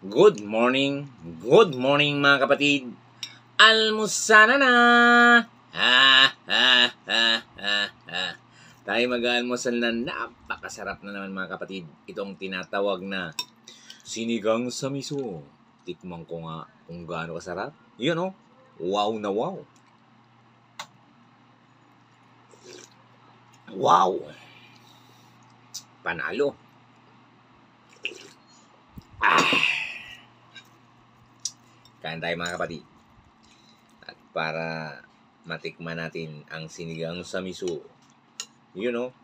Good morning mga kapatid. Almusana na. Tayo mag-almusal na napakasarap na naman mga kapatid. Itong tinatawag na sinigang sa miso. Tikman ko nga kung gaano kasarap. Yun o, wow na wow. Wow! Panalo. Kain tayo mga kapatid. At para matikman natin ang sinigang sa miso, yun o,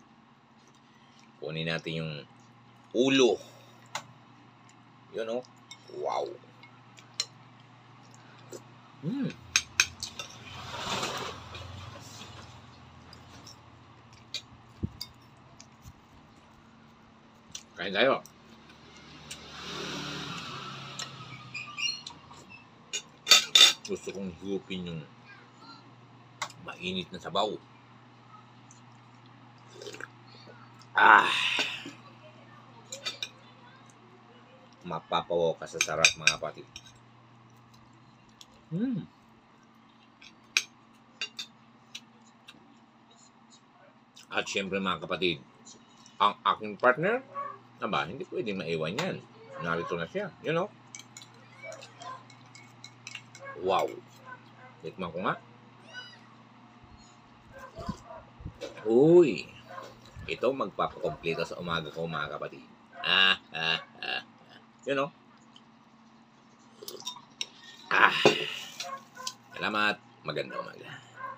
kunin natin yung ulo. Yun o, wow. Kain tayo. Gusto kong higupin yung mainit na sabaw. Mapapawaw ka sa sarap mga kapatid. At syempre mga kapatid, ang aking partner, hindi pwedeng maiwan yan. Narito na siya, you know. Wow. Tikman ko nga. Uy. Ito magpapakompleto sa umaga ko mga kapatid. You know. Salamat. Magandang umaga.